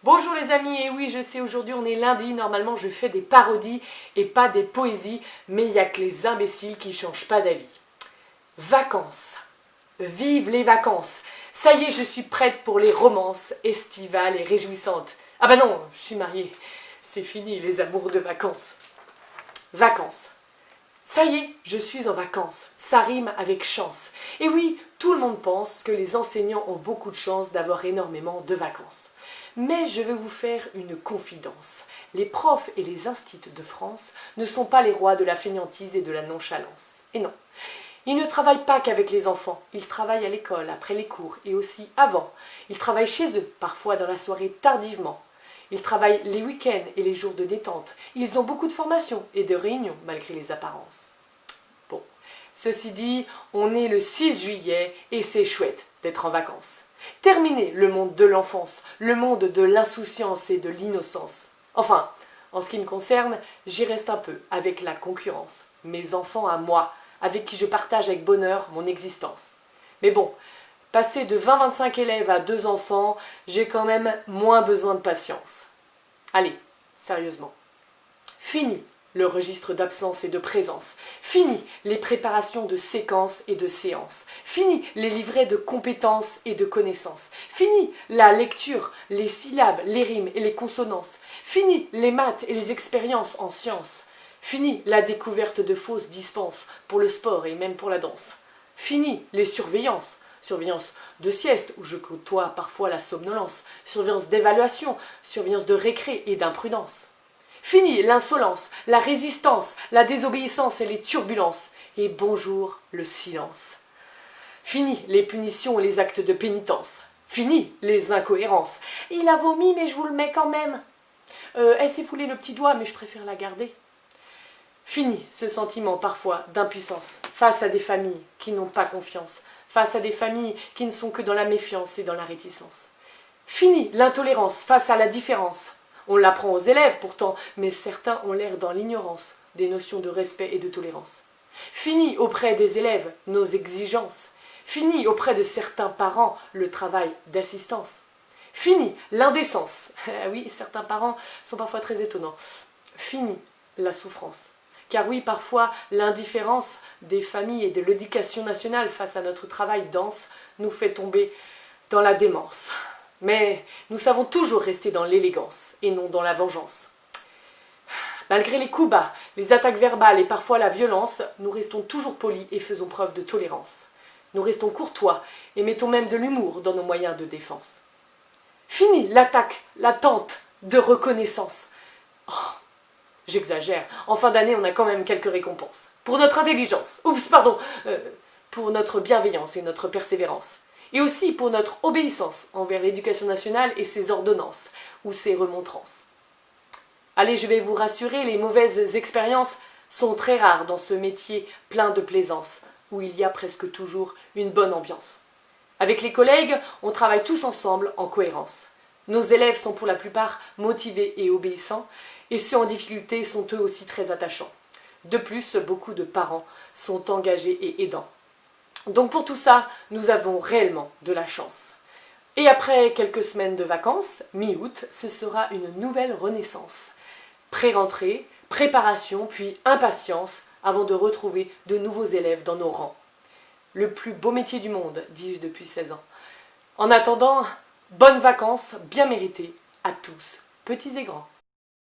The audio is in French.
Bonjour les amis, et oui je sais aujourd'hui on est lundi, normalement je fais des parodies et pas des poésies, mais il n'y a que les imbéciles qui ne changent pas d'avis. Vacances, vive les vacances, ça y est je suis prête pour les romances estivales et réjouissantes. Ah bah non, je suis mariée, c'est fini les amours de vacances. Vacances. Ça y est, je suis en vacances, ça rime avec chance. Et oui, tout le monde pense que les enseignants ont beaucoup de chance d'avoir énormément de vacances. Mais je vais vous faire une confidence. Les profs et les instituts de France ne sont pas les rois de la fainéantise et de la nonchalance. Et non, ils ne travaillent pas qu'avec les enfants, ils travaillent à l'école, après les cours et aussi avant. Ils travaillent chez eux, parfois dans la soirée tardivement. Ils travaillent les week-ends et les jours de détente. Ils ont beaucoup de formations et de réunions malgré les apparences. Bon, ceci dit, on est le 6 juillet et c'est chouette d'être en vacances. Terminé le monde de l'enfance, le monde de l'insouciance et de l'innocence. Enfin, en ce qui me concerne, j'y reste un peu avec la concurrence. Mes enfants à moi, avec qui je partage avec bonheur mon existence. Mais bon, passer de 20-25 élèves à 2 enfants, j'ai quand même moins besoin de patience. Allez, sérieusement. Fini le registre d'absence et de présence. Fini les préparations de séquences et de séances. Fini les livrets de compétences et de connaissances. Fini la lecture, les syllabes, les rimes et les consonances. Fini les maths et les expériences en sciences. Fini la découverte de fausses dispenses pour le sport et même pour la danse. Fini les surveillances. Surveillance de sieste, où je côtoie parfois la somnolence. Surveillance d'évaluation, surveillance de récré et d'imprudence. Fini l'insolence, la résistance, la désobéissance et les turbulences. Et bonjour le silence. Fini les punitions et les actes de pénitence. Fini les incohérences. Il a vomi mais je vous le mets quand même. Elle s'est foulé le petit doigt mais je préfère la garder. Fini ce sentiment parfois d'impuissance face à des familles qui n'ont pas confiance, face à des familles qui ne sont que dans la méfiance et dans la réticence. Fini l'intolérance face à la différence. On l'apprend aux élèves pourtant, mais certains ont l'air dans l'ignorance des notions de respect et de tolérance. Fini auprès des élèves nos exigences. Fini auprès de certains parents le travail d'assistance. Fini l'indécence. Oui, certains parents sont parfois très étonnants. Fini la souffrance. Car oui, parfois, l'indifférence des familles et de l'éducation nationale face à notre travail dense nous fait tomber dans la démence. Mais nous savons toujours rester dans l'élégance et non dans la vengeance. Malgré les coups bas, les attaques verbales et parfois la violence, nous restons toujours polis et faisons preuve de tolérance. Nous restons courtois et mettons même de l'humour dans nos moyens de défense. Fini l'attaque, l'attente de reconnaissance. Oh, j'exagère, en fin d'année on a quand même quelques récompenses. Pour notre intelligence, pour notre bienveillance et notre persévérance. Et aussi pour notre obéissance envers l'éducation nationale et ses ordonnances, ou ses remontrances. Allez, je vais vous rassurer, les mauvaises expériences sont très rares dans ce métier plein de plaisance, où il y a presque toujours une bonne ambiance. Avec les collègues, on travaille tous ensemble en cohérence. Nos élèves sont pour la plupart motivés et obéissants, et ceux en difficulté sont eux aussi très attachants. De plus, beaucoup de parents sont engagés et aidants. Donc pour tout ça, nous avons réellement de la chance. Et après quelques semaines de vacances, mi-août, ce sera une nouvelle renaissance. Pré-rentrée, préparation, puis impatience avant de retrouver de nouveaux élèves dans nos rangs. Le plus beau métier du monde, dis-je depuis 16 ans. En attendant, bonnes vacances bien méritées à tous, petits et grands.